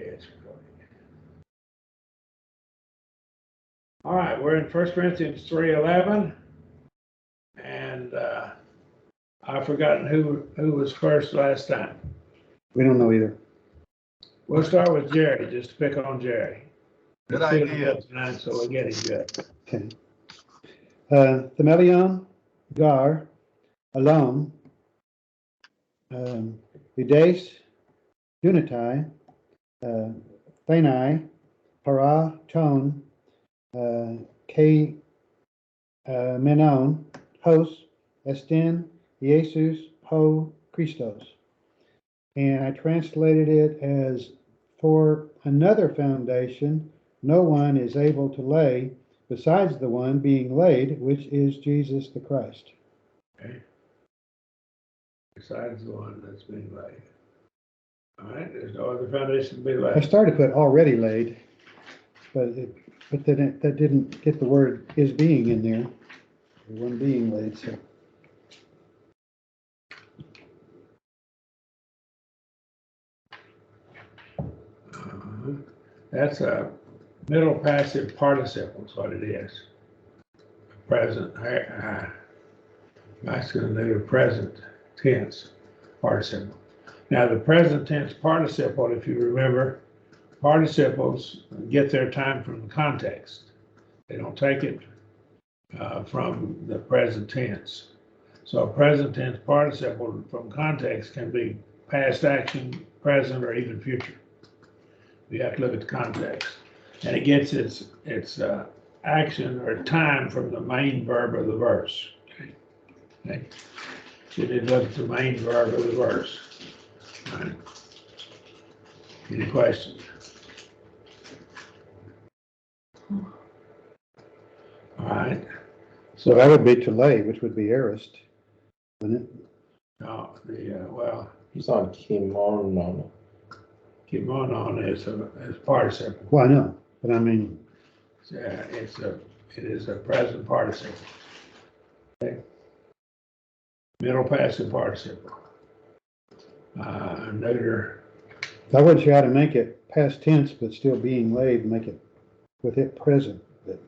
Okay, it's recording. All right, we're in 1 Corinthians 3:11, and I've forgotten who was first last time. We don't know either. We'll start with Jerry, just to pick on Jerry. Good idea. Tonight, so we're getting good. Okay. Themelion, Gar, Alon, Udes, Unitai, Thanai, Para, Tone, K, Menon, Hos, Estin, Jesus, Ho, Christos. And I translated it as, for another foundation, no one is able to lay besides the one being laid, which is Jesus the Christ. Okay. Besides the one that's being laid. All right, there's no other foundation to be laid. I started to put already laid, but then that didn't get the word is being in there. The one being laid, so. That's a middle passive participle is what it is. Present, masculine neuter present tense participle. Now the present tense participle, if you remember, participles get their time from the context. They don't take it from the present tense. So a present tense participle from context can be past action, present, or even future. You have to look at the context. And it gets its action or time from the main verb of the verse. Okay. So you need to look at the main verb of the verse. All right. Any questions? All right. So that would be to lay, which would be aorist, wouldn't it? No, well, He's on kimono. kimono is participle. Well, I know, but I mean, It is a present participle. Okay. Middle passive participle. Neuter. I would try to make it past tense, but still being laid, make it with it present. But,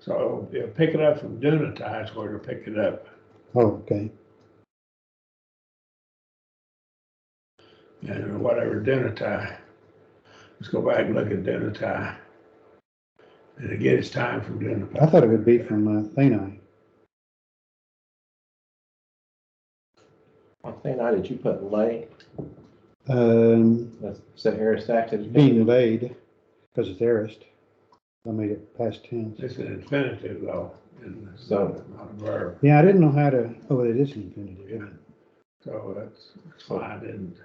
So you pick it up from Dunatai is where to pick it up. oh, okay. And whatever Dunatai. Let's go back and look at Dunatai. And it gets time from Dunatai. I thought it would be from Thanai. On Thanai, did you put lay? That's the aorist active. Being laid, because it's aorist. I made it past tense. It's an infinitive though, and it's So- not a verb. Yeah, I didn't know how to, oh, it is infinitive, isn't it? So that's why I didn't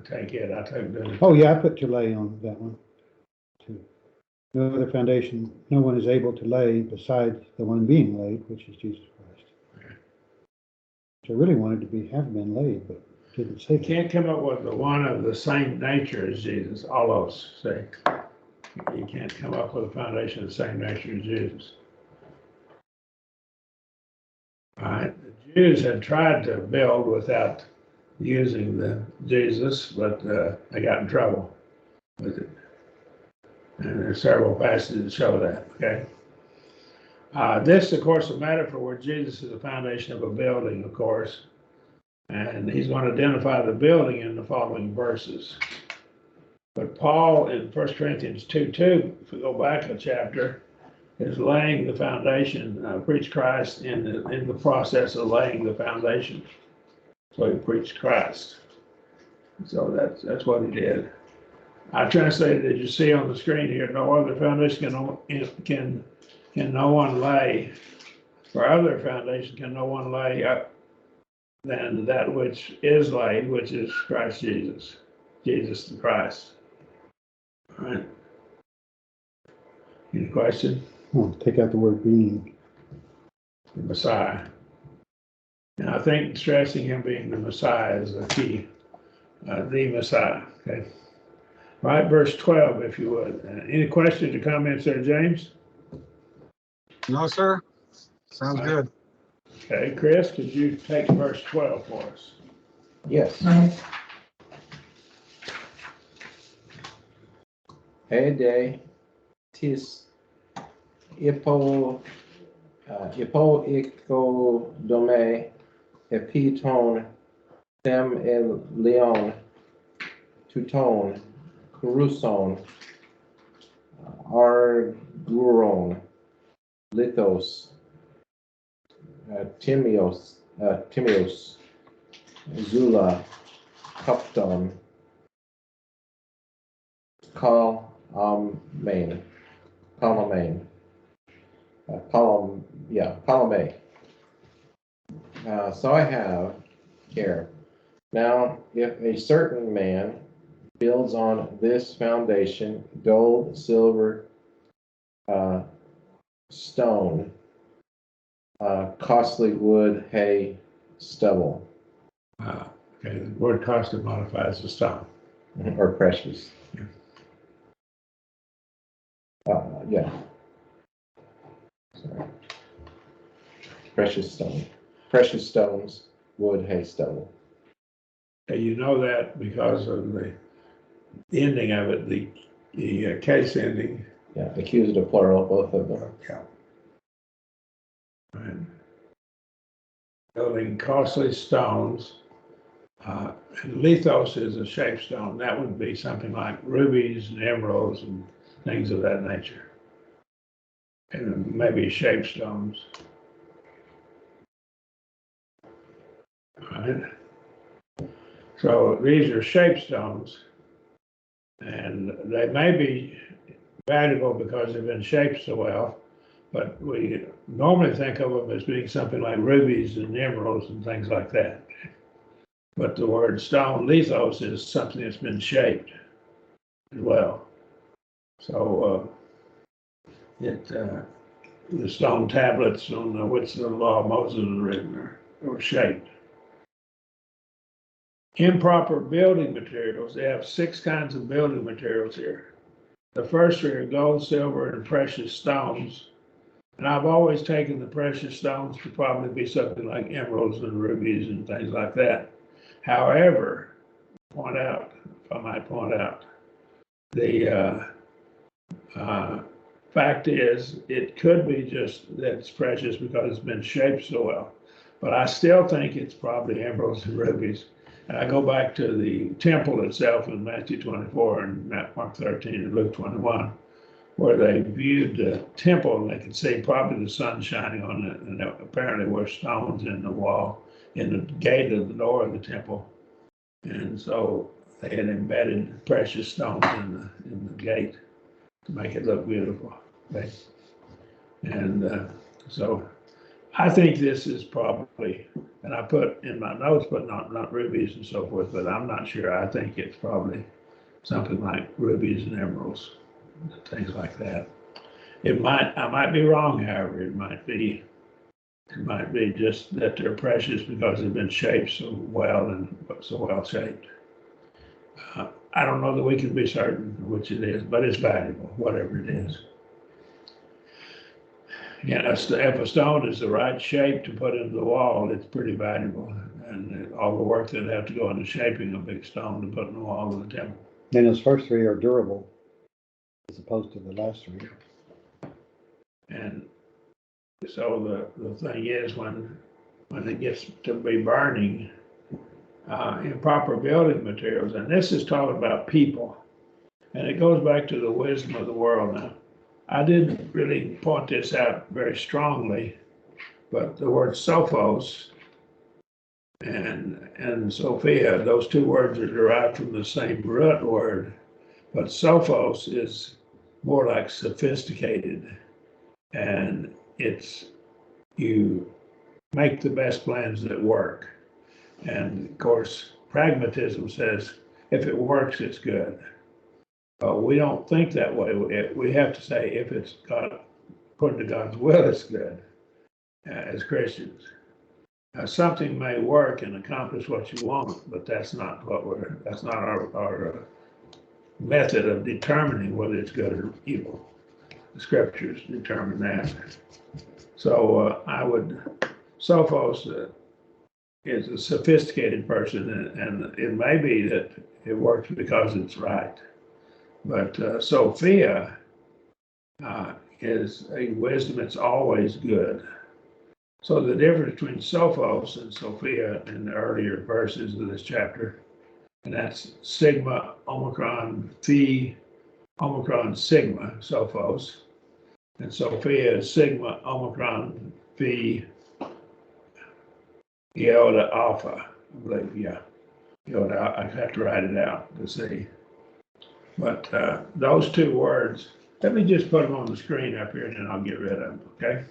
take it. I took Dunatai. Oh, yeah, I put to lay on that one, too. No other foundation, no one is able to lay besides the one being laid, which is Jesus Christ. Okay. Which I really wanted to have been laid, but didn't say You that. can't come up with the one of the same nature as Jesus, all those say. You can't come up with a foundation of the same nature as Jesus. All right, the Jews had tried to build without using the Jesus, but they got in trouble with it. And there's several passages that show that, okay? This, of course, is a metaphor where Jesus is the foundation of a building, of course. And he's going to identify the building in the following verses. But Paul in 1 Corinthians 2:2, if we go back a chapter, is laying the foundation, preach Christ in the process of laying the foundation. So he preached Christ. So that's what he did. I translated, as you see on the screen here, no other foundation can no one lay. For other foundation can no one lay up than that which is laid, which is Christ Jesus, Jesus the Christ. All right. Any question? Oh, take out the word being. The Messiah. And I think stressing him being the Messiah is the key. The Messiah. Okay. All right, verse 12, if you would. Any questions or comments there, James? No, sir. Sounds good. Okay, Chris, could you take verse 12 for us? Yes. Ede, tis, Hippo, Icodome, Epiton, Them el Leon, Tuton, Curuson, Arguron, Lithos, Timios, Zula, Cupton, Columane, Columay. So I have here. Now, if a certain man builds on this foundation gold, silver, stone, costly wood, hay, stubble, Okay, the word costly modifies the stone. or precious. Yeah. Sorry. Precious stone. Precious stones, wood, hay, stubble. And you know that because of the ending of it, the case ending. Yeah, accusative plural, both of them. Yeah. Right. Building costly stones. And lithos is a shaped stone. That would be something like rubies and emeralds and things of that nature. And maybe shaped stones. Right. So these are shaped stones, and they may be valuable because they've been shaped so well, but we normally think of them as being something like rubies and emeralds and things like that. But the word stone, lithos, is something that's been shaped as well. So the stone tablets on which the law of Moses was written are shaped. Improper building materials. They have 6 kinds of building materials here. The first 3 are gold, silver, and precious stones. And I've always taken the precious stones to probably be something like emeralds and rubies and things like that. However, if I might point out, the fact is it could be just that it's precious because it's been shaped so well. But I still think it's probably emeralds and rubies. And I go back to the temple itself in Matthew 24 and Mark 13 and Luke 21, where they viewed the temple and they could see probably the sun shining on it. And there apparently were stones in the wall, in the gate of the door of the temple. And so they had embedded precious stones in the gate to make it look beautiful. Okay? And so I think this is probably, and I put in my notes, but not rubies and so forth, but I'm not sure. I think it's probably something like rubies and emeralds, things like that. I might be wrong, however. It might be just that they're precious because they've been shaped so well and so well shaped. I don't know that we can be certain which it is, but it's valuable, whatever it is. Yeah, if a stone is the right shape to put into the wall, it's pretty valuable. And all the work that have to go into shaping a big stone to put in the wall of the temple. Then those first 3 are durable as opposed to the last 3. And so the thing is when it gets to be burning, improper building materials, and this is talking about people, and it goes back to the wisdom of the world now. I didn't really point this out very strongly, but the word sophos and Sophia, those 2 words are derived from the same root word, but sophos is more like sophisticated, and it's you make the best plans that work. And of course, pragmatism says if it works, it's good. We don't think that way. We have to say if it's according to God's will, it's good as Christians. Something may work and accomplish what you want, but that's not our method of determining whether it's good or evil. The scriptures determine that. So Sophos is a sophisticated person, and it may be that it works because it's right. But Sophia is a wisdom that's always good. So the difference between Sophos and Sophia in the earlier verses of this chapter, and that's sigma, omicron, phi, omicron, sigma, Sophos, and Sophia is sigma, omicron, phi, iota, alpha, I believe, yeah. Iota, I have to write it out to see. But those two words, let me just put them on the screen up here and then I'll get rid of them, okay?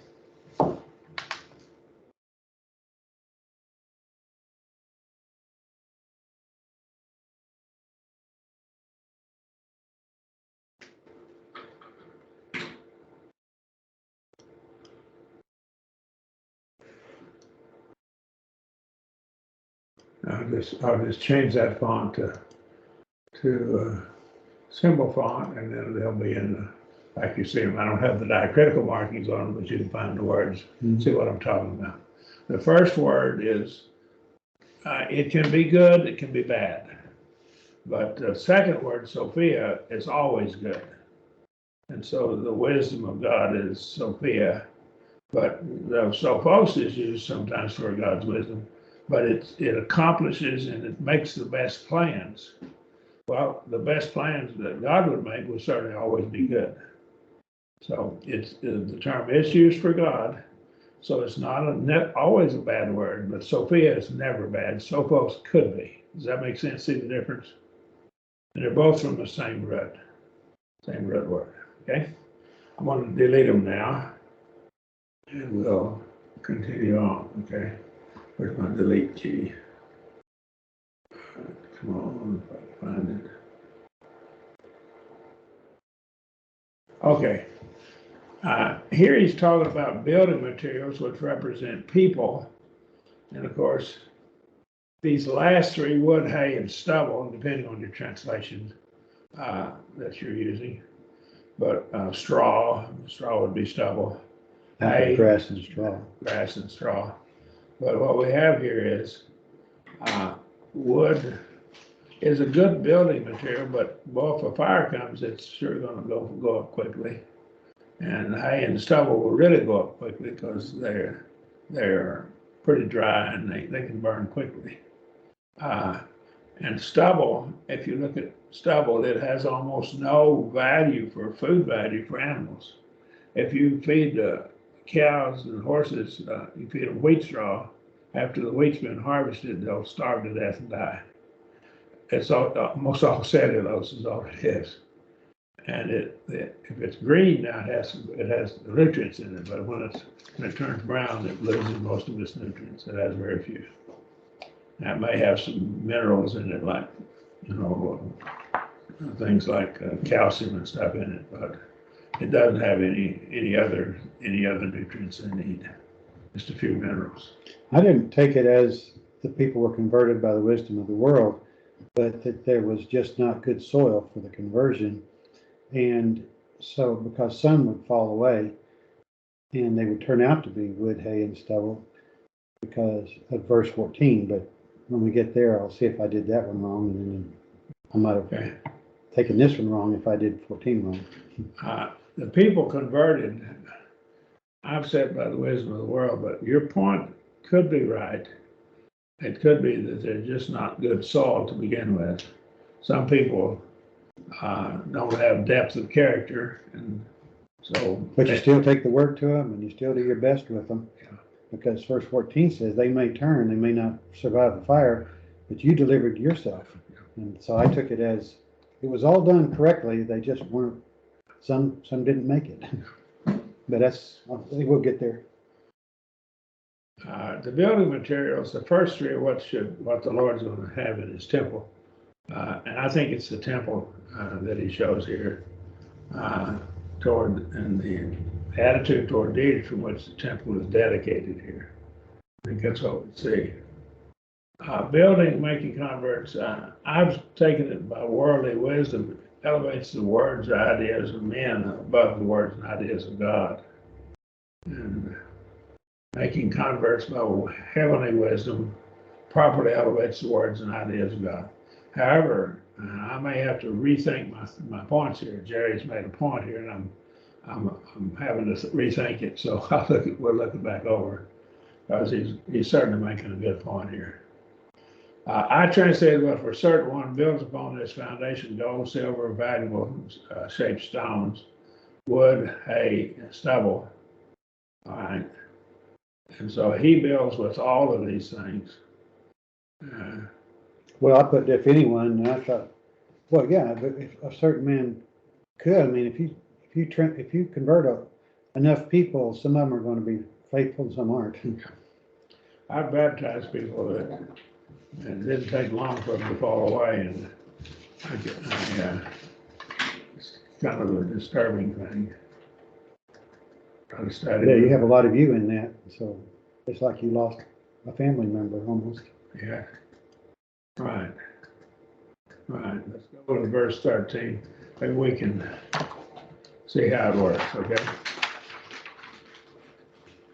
I'll just change that font to symbol font, and then they'll be in the, like you see them. I don't have the diacritical markings on them, but you can find the words, see what I'm talking about. The first word is, it can be good, it can be bad. But the second word, Sophia, is always good. And so the wisdom of God is Sophia, but the Sophos is used sometimes for God's wisdom, but it accomplishes and it makes the best plans. Well, the best plans that God would make would certainly always be good. So it's the term is used for God, so it's not always a bad word, but Sophia is never bad. Sophos could be. Does that make sense? See the difference? And they're both from the same root word. Okay? I'm going to delete them now, and we'll continue on. Okay? Where's my delete key? Come on, if I can find it. Okay. Here he's talking about building materials which represent people. And of course, these last three, wood, hay, and stubble, depending on your translation that you're using. But straw would be stubble. Hay, grass and straw. Grass and straw. But what we have here is wood is a good building material, but boy, if a fire comes, it's sure going to go up quickly. And hay and stubble will really go up quickly because they're pretty dry and they can burn quickly. And stubble, if you look at stubble, it has almost no value for food value for animals. If you feed cows and horses, you feed them wheat straw, after the wheat's been harvested, they'll starve to death and die. It's almost all cellulose is all it is. And if it's green now, it has the nutrients in it, but when it turns brown, it loses most of its nutrients. It has very few. Now, it may have some minerals in it, like things like calcium and stuff in it, but it doesn't have any other nutrients it need. Just a few minerals. I didn't take it as the people were converted by the wisdom of the world, but that there was just not good soil for the conversion. And so because some would fall away and they would turn out to be wood, hay, and stubble because of verse 14. But when we get there, I'll see if I did that one wrong, and then I might have taken this one wrong if I did 14 wrong. The people converted, I've said by the wisdom of the world, but your point could be right. It could be that they're just not good soil to begin with. Some people don't have depth of character, and so. But you still take the word to them, and you still do your best with them. Yeah. Because verse 14 says they may turn, they may not survive the fire, but you delivered yourself. And so I took it as it was all done correctly. They just weren't. Some didn't make it. But I think we'll get there. The building materials, the first three are what the Lord's going to have in His temple, and I think it's the temple that He shows here, and the attitude toward deeds from which the temple is dedicated here. I think that's what we see. Building, making converts. I've taken it by worldly wisdom. It elevates the words, the ideas of men above the words and ideas of God. And making converts by heavenly wisdom properly elevates the words and ideas of God. However, I may have to rethink my points here. Jerry's made a point here, and I'm having to rethink it. So we'll look it back over because he's certainly making a good point here. I translated, well, for certain one builds upon this foundation gold, silver, valuable shaped stones, wood, hay, and stubble. All right. And so he builds with all of these things. Well, I put if anyone, and I thought, well, yeah, but if a certain man could, I mean, if you convert enough people, some of them are going to be faithful, some aren't. I've baptized people that it didn't take long for them to fall away, and it's kind of a disturbing thing. Try to study. Yeah, you have a lot of you in that, so it's like you lost a family member almost. Yeah. Right. Right. Let's go to verse 13. Maybe we can see how it works, okay?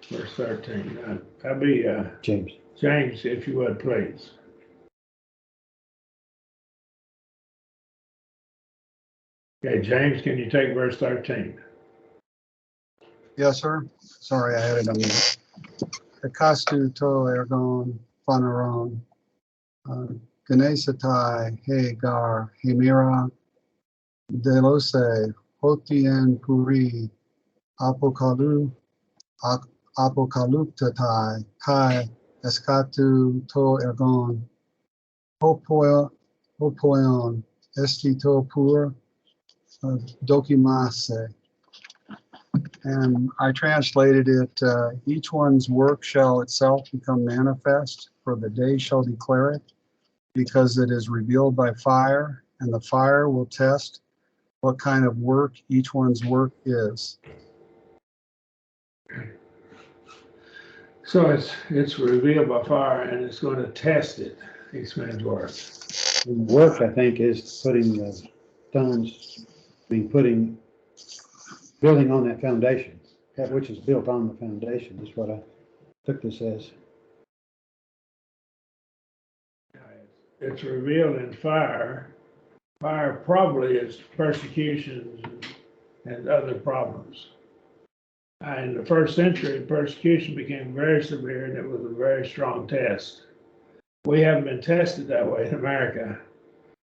Verse 13. That'd be James. James, if you would, please. Okay, James, can you take verse 13? Yes, sir. Sorry, I had it on the Ekastu to ergon phaneron. Ganesatai Hagar Hemira Delose Hotien Puri Apokaluptatai Kai Eskatu to ergon Hopoion Esti to pur Dokimase. And I translated it, each one's work shall itself become manifest, for the day shall declare it, because it is revealed by fire, and the fire will test what kind of work each one's work is. So it's revealed by fire, and it's going to test it, each man's work. And the work, I think, is putting the stones, building on that foundation, that which is built on the foundation is what I took this as. It's revealed in fire. Fire probably is persecutions and other problems. In the first century, persecution became very severe, and it was a very strong test. We haven't been tested that way in America,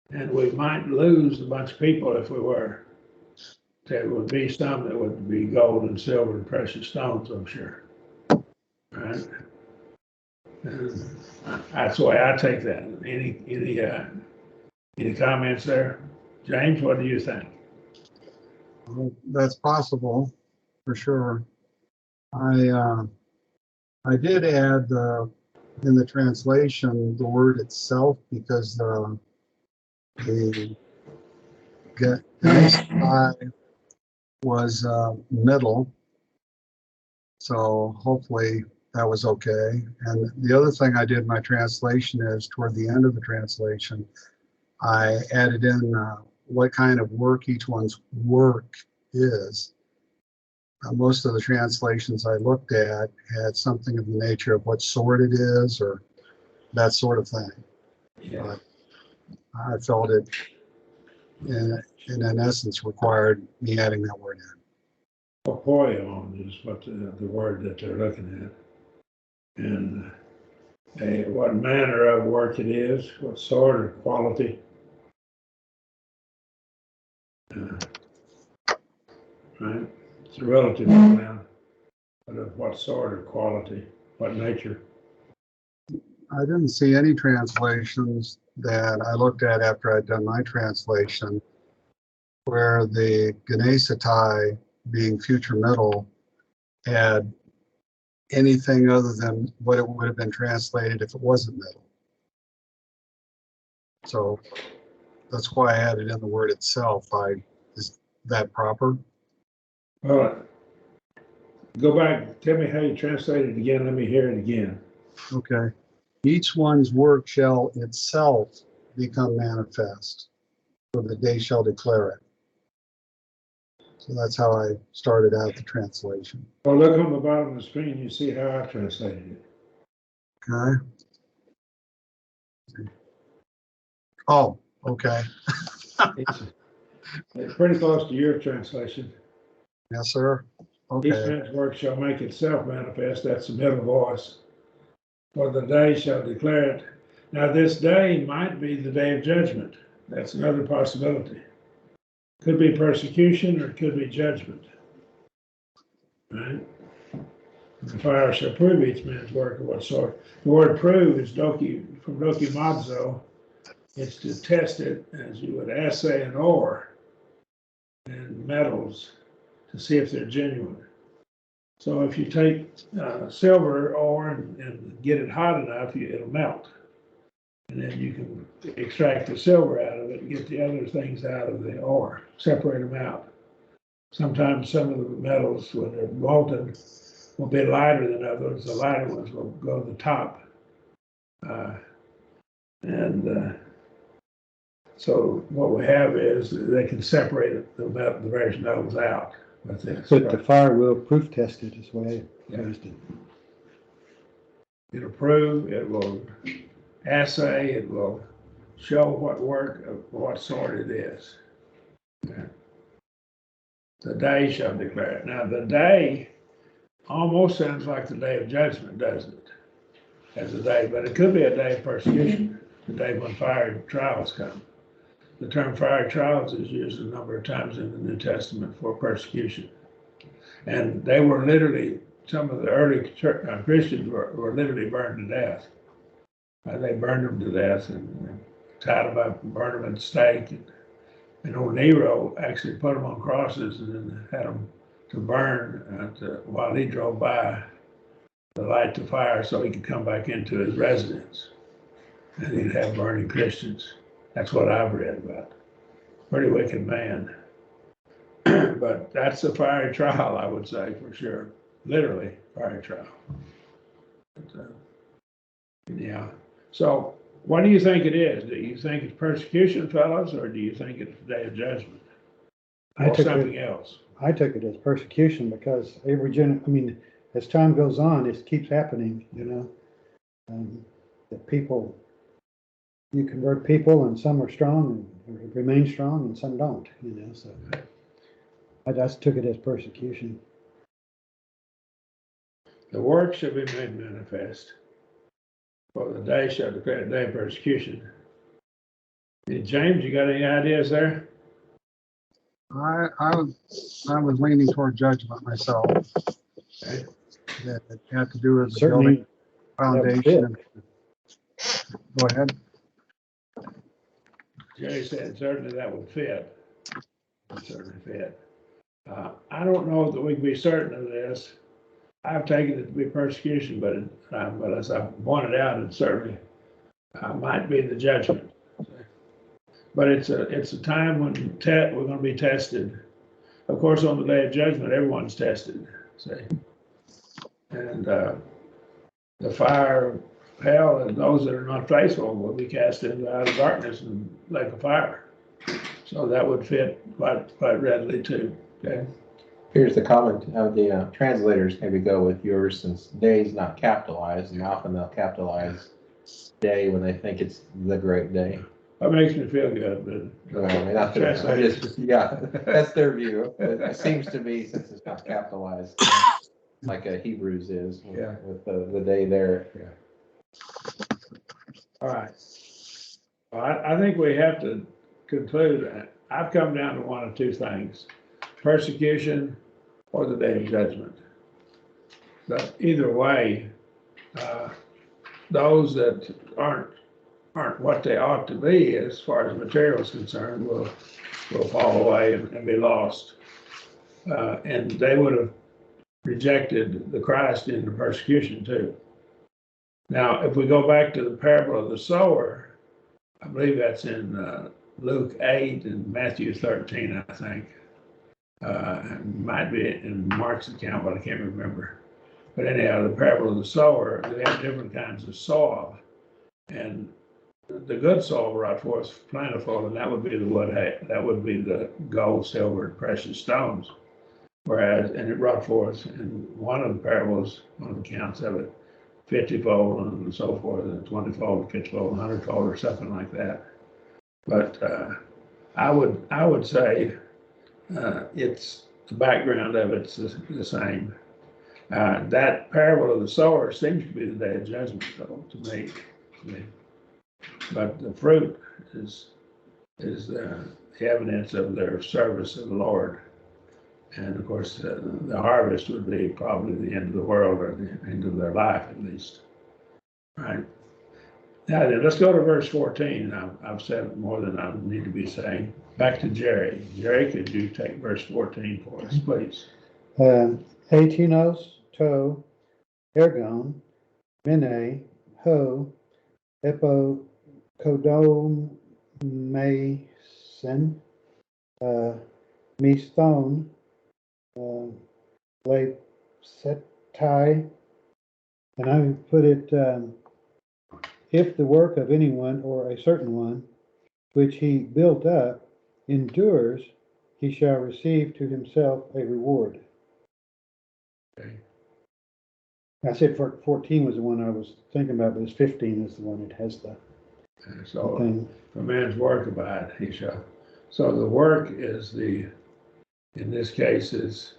and we might lose a bunch of people if we were. There would be some that would be gold and silver and precious stones, I'm sure. Right? And that's the way I take that. Any comments there? James, what do you think? Well, that's possible, for sure. I did add in the translation the word itself, because the Ganestai was middle, so hopefully that was okay. And the other thing I did in my translation is toward the end of the translation, I added in what kind of work each one's work is. Most of the translations I looked at had something of the nature of what sort it is or that sort of thing. Yeah. I felt it in essence required me adding that word in. Poion is what the word that they're looking at. And what manner of work it is, what sort or quality. Right? It's a relative pronoun, but of what sort or quality, what nature. I didn't see any translations that I looked at after I'd done my translation where the Ganesatai, being future middle, had anything other than what it would have been translated if it wasn't middle. So that's why I added in the word itself. Is that proper? Well, go back, tell me how you translate it again. Let me hear it again. Okay. Each one's work shall itself become manifest, for the day shall declare it. So that's how I started out the translation. Well, look on the bottom of the screen, you see how I translated it. Okay. Oh, Okay, It's pretty close to your translation. yes, sir. Each Okay, man's work shall make itself manifest. That's the middle voice. For the day shall declare it. Now, this day might be the day of judgment. That's another possibility. Could be persecution or it could be judgment. Right? The fire shall prove each man's work of what sort. The word prove is from dokimazo. It's to test it as you would assay an ore and metals to see if they're genuine. So if you take silver ore and get it hot enough, it'll melt. And then you can extract the silver out of it and get the other things out of the ore, separate them out. Sometimes some of the metals, when they're molten, will be lighter than others. The lighter ones will go to the top. So what we have is they can separate the various metals out with this. But the fire will proof test it is the way I used it. It'll prove, it will assay, it will show what work, of what sort it is. Yeah. The day shall declare it. Now, the day almost sounds like the day of judgment, doesn't it? As a day, but it could be a day of persecution, the day when fire trials come. The term fire trials is used a number of times in the New Testament for persecution. And they were literally, some of the early Christians were literally burned to death. They burned them to death and tied them up and burned them at the stake. And old Nero actually put them on crosses and then had them to burn while he drove by to light the fire so he could come back into his residence. And he'd have burning Christians. That's what I've read about. Pretty wicked man. But that's a fiery trial, I would say, for sure. Literally, fiery trial. But, yeah. So, what do you think it is? Do you think it's persecution, fellows, or do you think it's the day of judgment? Or something else? I took it as persecution because as time goes on, it keeps happening, that people, you convert people and some are strong and remain strong and some don't, so I just took it as persecution. The work shall be made manifest, for the day shall declare a day of persecution. Hey, James, you got any ideas there? I was leaning toward judgment myself. Okay. That it had to do with the Certainly, building foundation. Go ahead. Jerry said certainly that would fit. It certainly fit. I don't know that we can be certain of this. I've taken it to be persecution, but as I pointed out, it certainly might be the judgment. But it's a time when we're going to be tested. Of course, on the day of judgment, everyone's tested. See, and the fire of hell and those that are not faithful will be cast into outer darkness and lake of fire. So that would fit quite readily too. Okay. Here's the comment of the translators. Maybe go with yours since day is not capitalized, and often they'll capitalize day when they think it's the great day. That makes me feel good, but yeah, that's their view. It seems to be, since it's not capitalized, like a Hebrews is with the day there. Yeah. All right. Well, I think we have to conclude. I've come down to one of two things: persecution or the day of judgment. But either way, those that aren't what they ought to be as far as material is concerned will fall away and be lost. And they would have rejected the Christ in the persecution too. Now, if we go back to the parable of the sower, I believe that's in Luke 8 and Matthew 13, I think. It might be in Mark's account, but I can't remember. But anyhow, the parable of the sower, they have different kinds of soil. And the good soil brought forth plentiful, and that would be the wood hay, that would be the gold, silver, and precious stones. And it brought forth in one of the parables, one of the accounts of it, 50-fold and so forth, and 20-fold, 50-fold, 100-fold, or something like that. But I would say it's the background of it's the same. That parable of the sower seems to be the day of judgment, though, to me. But the fruit is the evidence of their service of the Lord. And of course, the harvest would be probably the end of the world or the end of their life, at least. Right. Now then, let's go to verse 14. I've said more than I need to be saying. Back to Jerry. Jerry, could you take verse 14 for us, please? Atinos, to, ergon, mene, ho, epo, kodom, mason, misthon, lesetai, and I put it, if the work of anyone or a certain one, which he built up, endures, he shall receive to himself a reward. Okay. I said 14 was the one I was thinking about, but it's 15 is the one that has the So thing. for man's work abide, he shall. So the work is in this case is,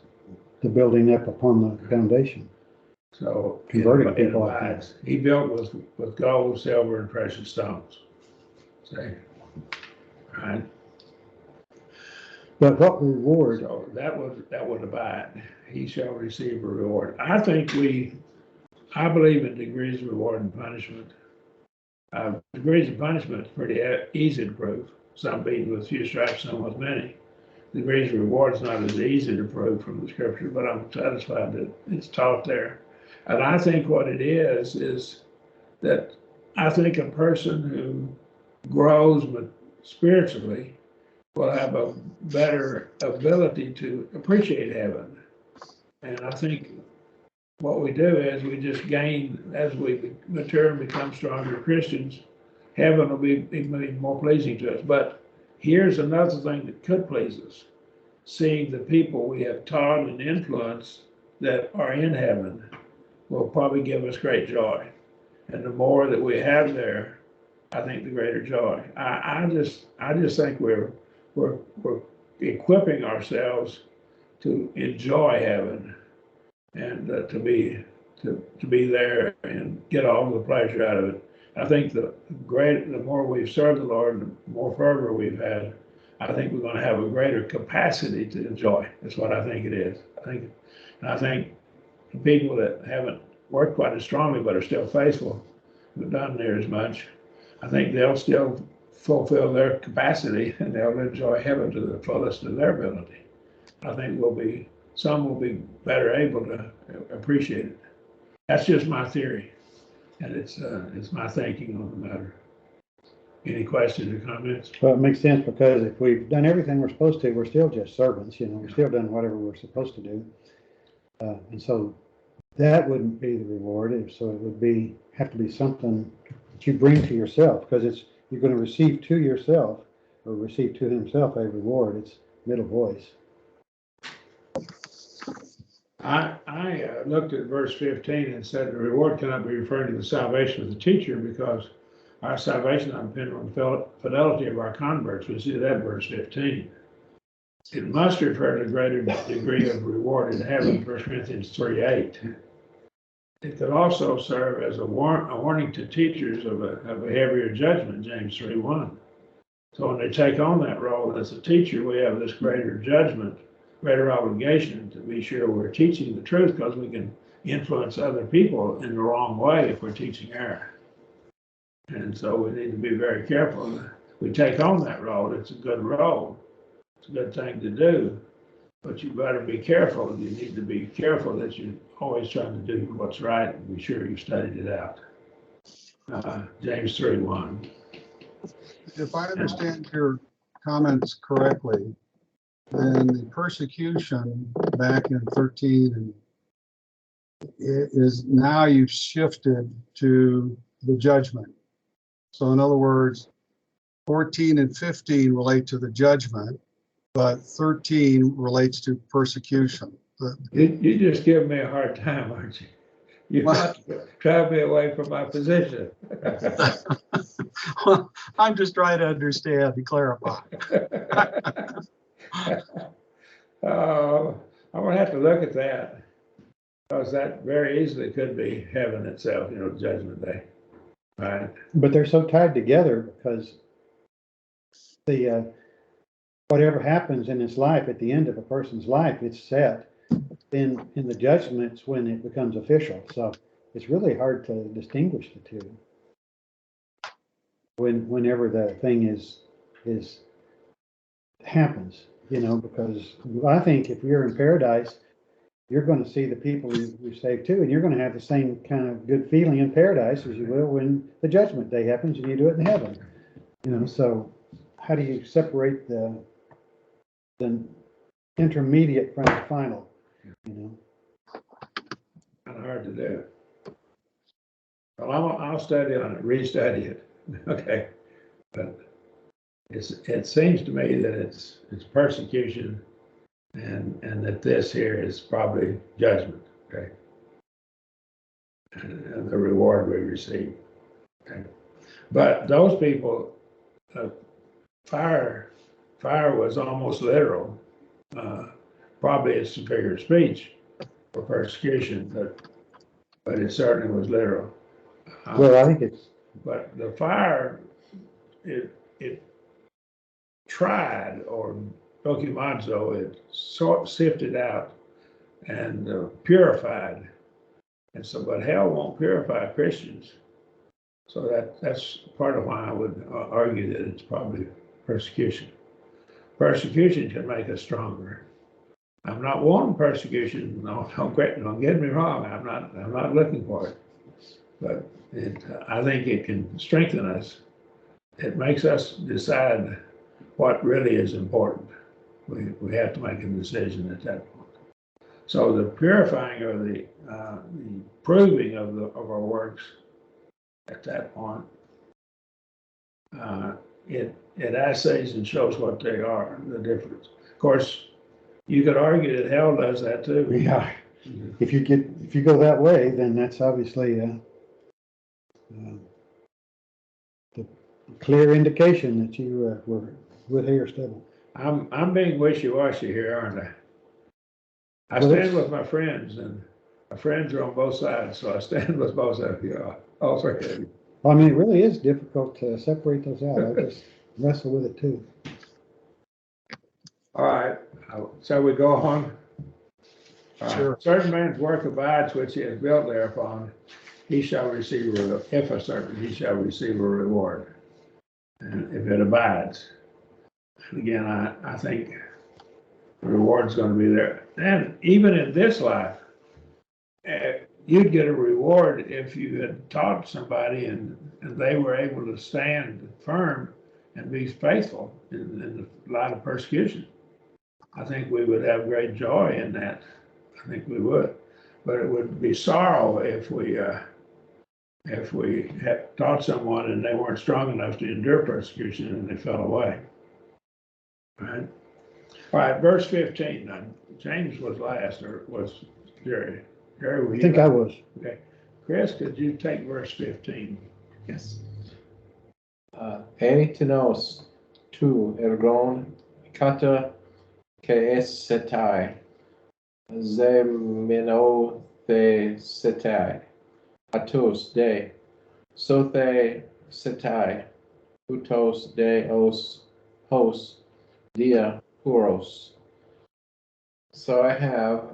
The building up upon the foundation. so Converting it people, I abides. He built with gold, silver, and precious stones. See? Right? But what reward? So that would abide. He shall receive a reward. I believe in degrees of reward and punishment. Degrees of punishment is pretty easy to prove. Some beaten with few stripes, some with many. Degrees of reward is not as easy to prove from the scripture, but I'm satisfied that it's taught there. And I think what it is that I think a person who grows spiritually will have a better ability to appreciate heaven. And I think what we do is we just gain, as we mature and become stronger Christians, heaven will be more pleasing to us. But here's another thing that could please us. Seeing the people we have taught and influenced that are in heaven will probably give us great joy. And the more that we have there, I think the greater joy. I just think we're equipping ourselves to enjoy heaven and to be there and get all the pleasure out of it. I think the more we've served the Lord, the more fervor we've had, I think we're going to have a greater capacity to enjoy. That's what I think it is. I think the people that haven't worked quite as strongly but are still faithful, haven't done near as much, I think they'll still fulfill their capacity and they'll enjoy heaven to the fullest of their ability. I think some will be better able to appreciate it. That's just my theory, and it's my thinking on the matter. Any questions or comments? Well, it makes sense because if we've done everything we're supposed to, we're still just servants, we're still done whatever we're supposed to do. And so that wouldn't be the reward. So it would have to be something that you bring to yourself, because you're going to receive to yourself or receive to himself a reward. It's middle voice. I looked at verse 15 and said the reward cannot be referring to the salvation of the teacher, because our salvation is dependent on the fidelity of our converts. We see that in verse 15. It must refer to a greater degree of reward in heaven, 1 Corinthians 3:8. It could also serve as a warning to teachers of a heavier judgment, James 3:1. So when they take on that role as a teacher, we have this greater judgment, greater obligation to be sure we're teaching the truth, because we can influence other people in the wrong way if we're teaching error. And so we need to be very careful. We take on that role. It's a good role. It's a good thing to do. But you better be careful. You need to be careful that you're always trying to do what's right and be sure you studied it out. James 3:1. If I understand your comments correctly, then the persecution back in 13 and it is now you've shifted to the judgment. So in other words, 14 and 15 relate to the judgment, but 13 relates to persecution. You just give me a hard time, aren't you? You might drive me away from my position. Well, I'm just trying to understand and clarify. I'm gonna have to look at that, because that very easily could be heaven itself, Judgment Day. Right? But they're so tied together because the whatever happens in this life, at the end of a person's life, it's set. Then in the judgments when it becomes official. So it's really hard to distinguish the two. Whenever the thing is happens, because I think if you're in paradise, you're going to see the people you saved too, and you're going to have the same kind of good feeling in paradise as you will when the judgment day happens and you do it in heaven. So how do you separate the intermediate from the final? Kind of hard to do. Well, I'll study on it, restudy it. Okay, but it seems to me that it's persecution, and that this here is probably judgment. Okay, and the reward we receive. Okay, but those people, fire was almost literal. Probably it's a figure of speech for persecution, but it certainly was literal. Well, I think it's. But the fire, it tried, or dokimazo, it sifted out and purified. And so, but hell won't purify Christians. So that's part of why I would argue that it's probably persecution. Persecution can make us stronger. I'm not wanting persecution. No, don't get me wrong. I'm not looking for it. But I think it can strengthen us. It makes us decide what really is important. We have to make a decision at that point. So the purifying or the proving of our works at that point, it assays and shows what they are, the difference. Of course, you could argue that hell does that too. Yeah. If you go that way, then that's obviously the clear indication that you were with hair stubble. I'm being wishy-washy here, aren't I? I stand with my friends, and my friends are on both sides, so I stand with both of you, all three of you. Well, I mean, it really is difficult to separate those out. I just wrestle with it too. All right, so we go on. Sure. Certain man's work abides which he has built thereupon, he shall receive if a certain, he shall receive a reward. And if it abides. And again, I think the reward's going to be there. And even in this life, you'd get a reward if you had taught somebody and they were able to stand firm and be faithful in the light of persecution. I think we would have great joy in that. I think we would. But it would be sorrow if we had taught someone and they weren't strong enough to endure persecution and they fell away. Right? All right, verse 15. Now, James was last, or was Jerry? Jerry, were you? I think I was. Okay. Chris, could you take verse 15? Yes. Enitenos tu ergon kata keesetai zemino the setai atos de sothe setai utos de os hos dia puros. So I have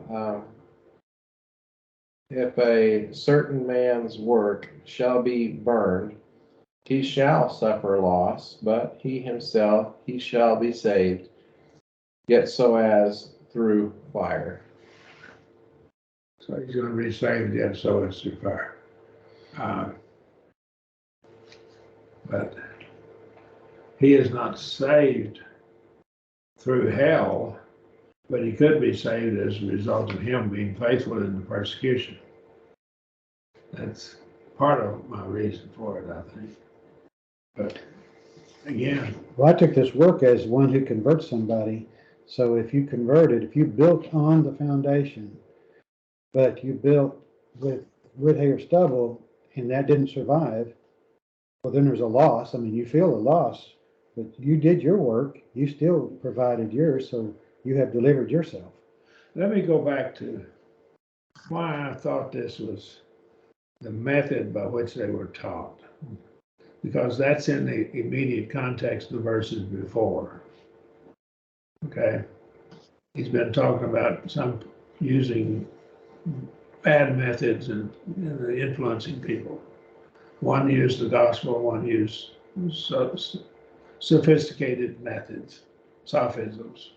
if a certain man's work shall be burned, he shall suffer loss, but he himself, he shall be saved, yet so as through fire. So he's going to be saved yet so as through fire. But he is not saved through hell, but he could be saved as a result of him being faithful in the persecution. That's part of my reason for it, I think. But again, Well, I took this work as one who converts somebody. So if you converted, if you built on the foundation, but you built with wood, hay, or stubble, and that didn't survive, well, then there's a loss. I mean, you feel a loss, but you did your work. You still provided yours, so you have delivered yourself. Let me go back to why I thought this was the method by which they were taught, because that's in the immediate context of the verses before. Okay, he's been talking about some using bad methods and influencing people. One used the gospel, one used sophisticated methods, sophisms.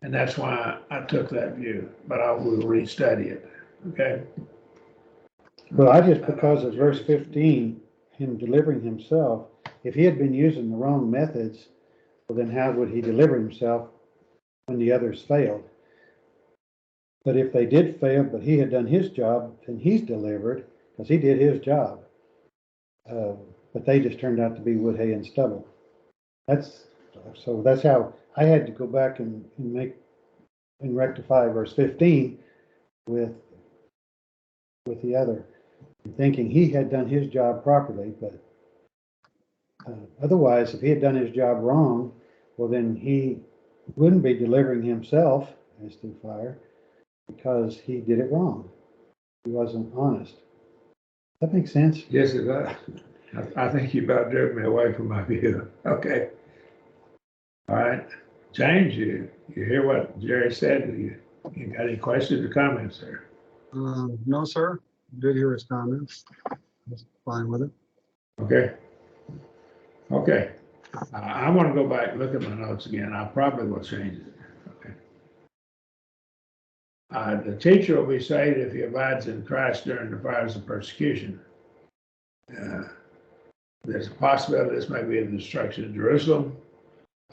And that's why I took that view, but I will restudy it. Okay. Well, I just, because of verse 15, him delivering himself, if he had been using the wrong methods, well, then how would he deliver himself when the others failed? But if they did fail, but he had done his job, then he's delivered because he did his job. But they just turned out to be wood, hay, and stubble. That's how I had to go back and rectify verse 15 with the other, thinking he had done his job properly, but otherwise, if he had done his job wrong, well, then he wouldn't be delivering himself as through fire because he did it wrong. He wasn't honest. That makes sense? Yes, it does. I think you about drove me away from my view. Okay. All right. James, you hear what Jerry said? You got any questions or comments there? No, sir. Did hear his comments. Was fine with it. Okay. Okay. I want to go back and look at my notes again. I probably will change it. Okay. The teacher will be saved if he abides in Christ during the fires of persecution. There's a possibility this may be the destruction of Jerusalem.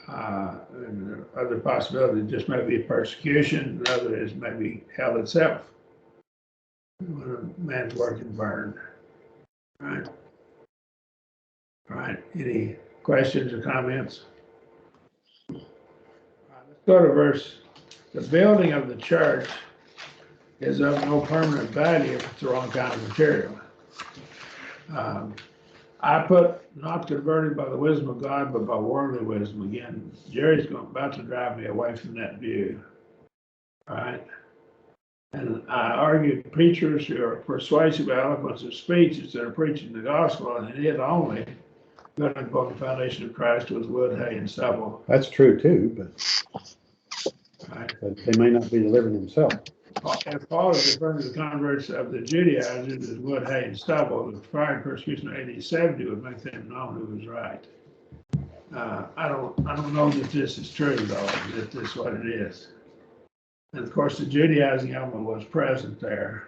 And other possibility just may be persecution. Another is maybe hell itself. When a man's work is burned. Right. All right. Any questions or comments? Let's go to verse. The building of the church is of no permanent value if it's the wrong kind of material. I put not converted by the wisdom of God, but by worldly wisdom. Again, Jerry's about to drive me away from that view. All right. And I argued preachers who are persuasive eloquence of speech instead of preaching the gospel, and it only building upon the foundation of Christ was wood, hay, and stubble. That's true too, Right. but they may not be delivering themselves. If Paul is referring to the converts of the Judaizers as wood, hay, and stubble, the fire and persecution of AD 70 would make them know who was right. I don't know that this is true though, that this is what it is. And of course, the Judaizing element was present there.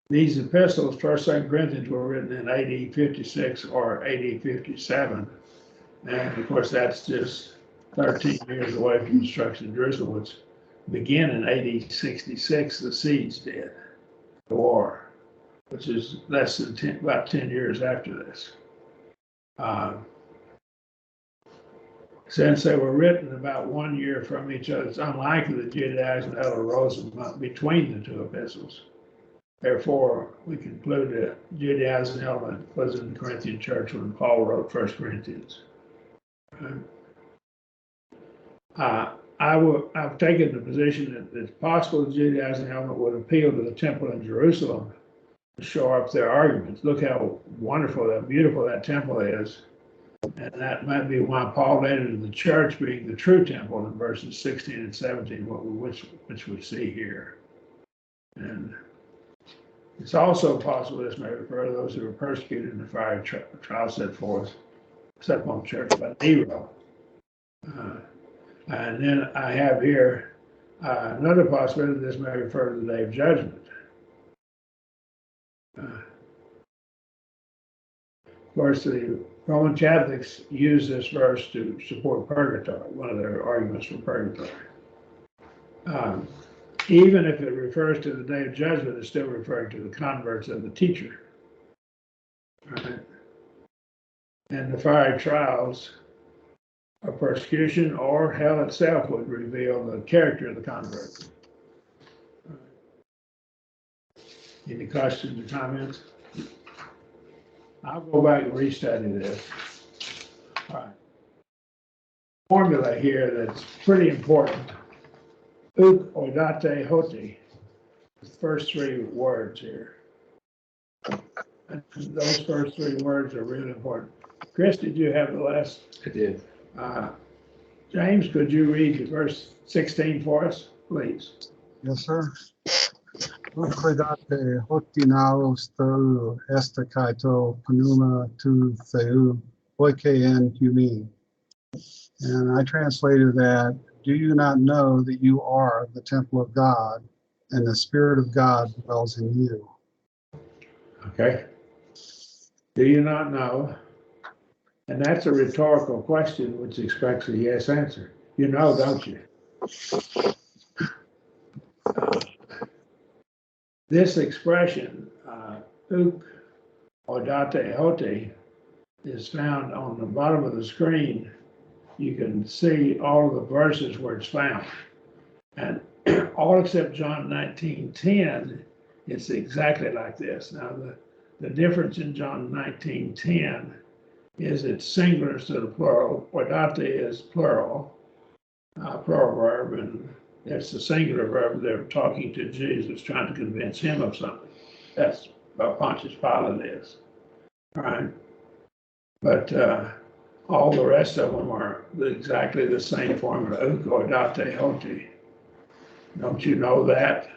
These epistles, 1st and 2nd Corinthians, were written in AD 56 or AD 57. And of course, that's just 13 years away from the destruction of Jerusalem, which began in AD 66, the siege did, the war, which is less than about 10 years after this. Since they were written about 1 year from each other, it's unlikely that Judaizing element arose between the two epistles. Therefore, we conclude that Judaizing element was in the Corinthian church when Paul wrote 1 Corinthians. I've taken the position that it's possible the Judaizing element would appeal to the temple in Jerusalem to shore up their arguments. Look how wonderful, how beautiful that temple is. And that might be why Paul led into the church being the true temple in verses 16 and 17, which we see here. And it's also possible this may refer to those who were persecuted in the fiery trial set upon the church by Nero. And then I have here another possibility this may refer to the day of judgment. Of course, the Roman Catholics use this verse to support purgatory, one of their arguments for purgatory. Even if it refers to the day of judgment, it's still referring to the converts of the teacher. Right? And the fiery trials of persecution or hell itself would reveal the character of the convert. Any questions or comments? I'll go back and restudy this. All right. Formula here that's pretty important. Uk oidate hoti. The first three words here. And those first three words are really important. Chris, did you have the last? I did. James, could you read verse 16 for us, please? Yes, sir. Ukredate hotinaos thou estakaito panuma tu theu oiken humi. And I translated that, do you not know that you are the temple of God and the Spirit of God dwells in you? Okay. Do you not know? And that's a rhetorical question which expects a yes answer. You know, don't you? This expression, uk oidate hoti, is found on the bottom of the screen. You can see all of the verses where it's found. And all except John 19:10, it's exactly like this. Now, the difference in John 19:10 is it's singular instead of plural. Oidate is plural verb, and it's the singular verb. They're talking to Jesus, trying to convince him of something. That's what Pontius Pilate is. All right. But all the rest of them are exactly the same formula. Uk oidate hoti. Don't you know that?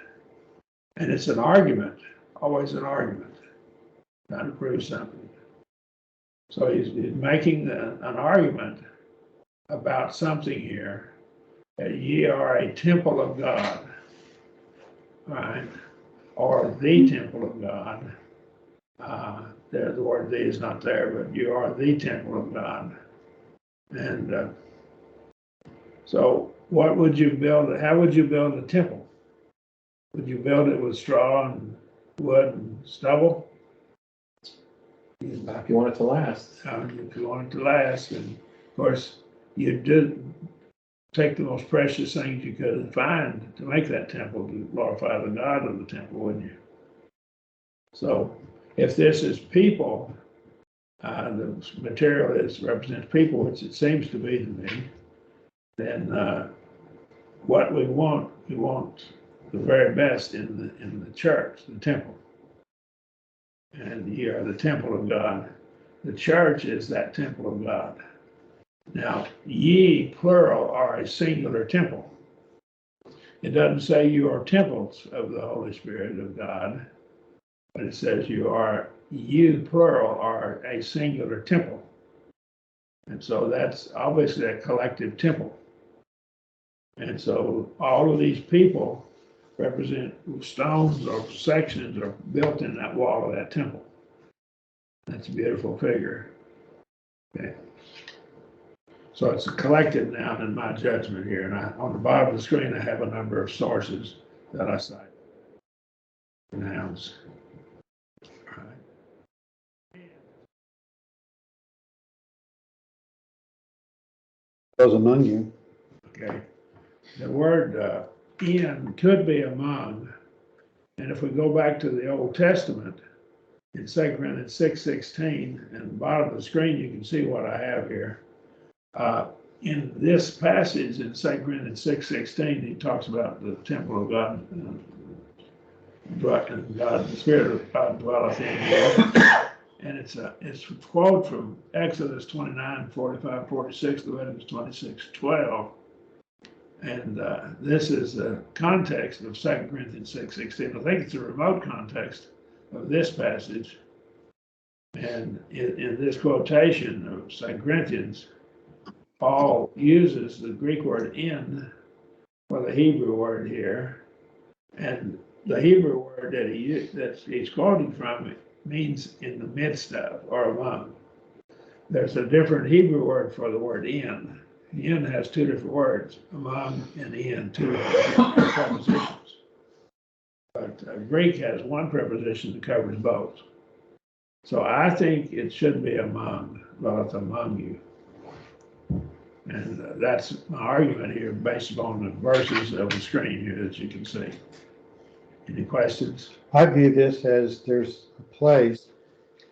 And it's an argument, always an argument, trying to prove something. So he's making an argument about something here. That ye are a temple of God, right? Or the temple of God. The word "the" is not there, but you are the temple of God. And so what would you build? How would you build a temple? Would you build it with straw and wood and stubble? If you want it to last. If you want it to last, and of course, you did take the most precious things you could find to make that temple to glorify the God of the temple, wouldn't you? So if this is people, the material represents people, which it seems to be to me, then what we want the very best in the church, the temple. And ye are the temple of God. The church is that temple of God. Now, ye, plural, are a singular temple. It doesn't say you are temples of the Holy Spirit of God, but it says you, plural, are a singular temple. And so that's obviously a collective temple. And so all of these people represent stones or sections are built in that wall of that temple. That's a beautiful figure. Okay. So it's a collective noun in my judgment here. And on the bottom of the screen, I have a number of sources that I cite. Nouns. All right. Those among you. Okay. The word in could be among. And if we go back to the Old Testament, in 2 Corinthians 6:16, and the bottom of the screen, you can see what I have here. In this passage in 2 Corinthians 6:16, he talks about the temple of God, God, the Spirit of God dwelleth in you. And it's a quote from Exodus 29:45-46, Leviticus 26:12. And this is the context of 2 Corinthians 6:16. I think it's a remote context of this passage. And in this quotation of 2 Corinthians, Paul uses the Greek word in for the Hebrew word here. And the Hebrew word that he's quoting from means in the midst of or among. There's a different Hebrew word for the word in. In has two different words, among and in, two different prepositions. But Greek has one preposition that covers both. So I think it should be among, both among you. And that's my argument here based upon the verses of the screen here that you can see. Any questions? I view this as there's a place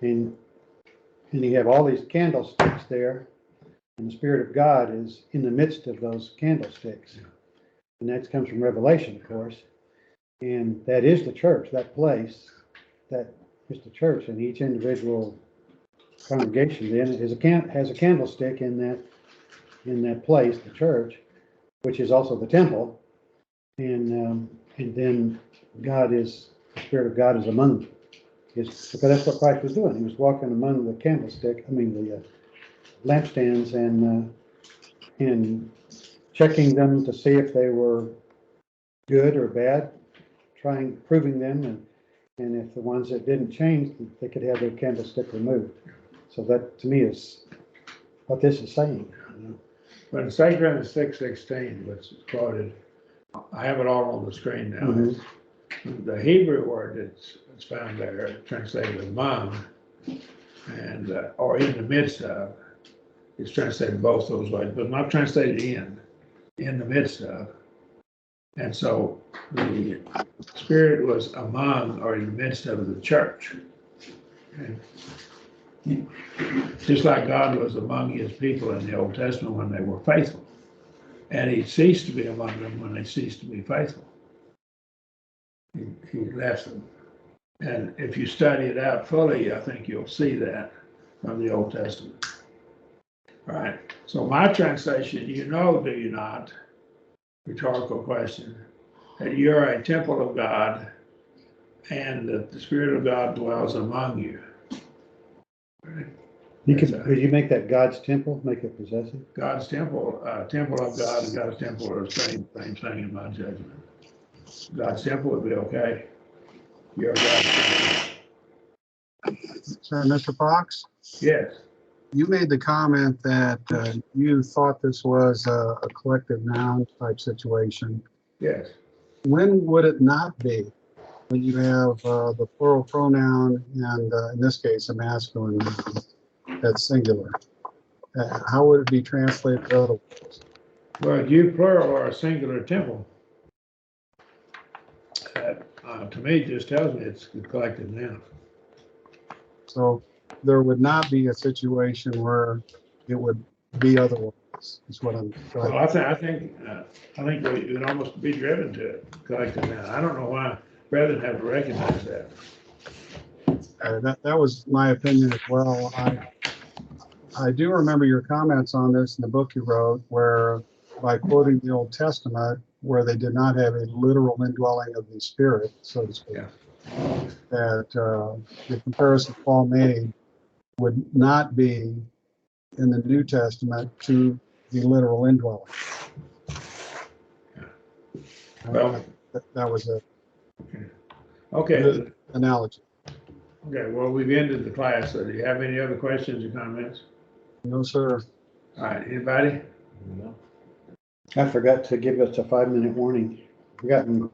and you have all these candlesticks there, and the Spirit of God is in the midst of those candlesticks. And that comes from Revelation, of course. And that is the church, that place, that is the church, and each individual congregation then has a candlestick in that place, the church, which is also the temple. And then the Spirit of God is among them. Because that's what Christ was doing. He was walking among the the lampstands and checking them to see if they were good or bad, proving them, and if the ones that didn't change, they could have their candlestick removed. So that to me is what this is saying. But in 2 Corinthians 6:16, which is quoted, I have it all on the screen now. Mhm. The Hebrew word that's found there, translated among, and or in the midst of, is translated both those ways, but not translated in the midst of. And so the Spirit was among or in the midst of the church. And just like God was among his people in the Old Testament when they were faithful. And he ceased to be among them when they ceased to be faithful. He left them. And if you study it out fully, I think you'll see that from the Old Testament. All right. So my translation, do you not, rhetorical question, that you're a temple of God and that the Spirit of God dwells among you. Right? Could you make that God's temple, make it possessive? God's temple, temple of God and God's temple are the same thing in my judgment. God's temple would be okay. You're God's temple. So, Mr. Fox, Yes. you made the comment that you thought this was a collective noun type situation. Yes. When would it not be? When you have the plural pronoun and in this case a masculine noun that's singular. How would it be translated otherwise? Well, you plural are a singular temple. That to me just tells me it's the collective noun. So there would not be a situation where it would be otherwise, is what I'm trying. Well, I think we would almost be driven to it, collective noun. I don't know why brethren have to recognize that. That was my opinion as well. I do remember your comments on this in the book you wrote, where by quoting the Old Testament, where they did not have a literal indwelling of the Spirit, so to speak, Yeah. that the comparison Paul made would not be in the New Testament to the literal indwelling. Well, that was a okay. good analogy. Okay, well, we've ended the class. So do you have any other questions or comments? No, sir. All right, anybody? No. I forgot to give us a 5-minute warning. Forgotten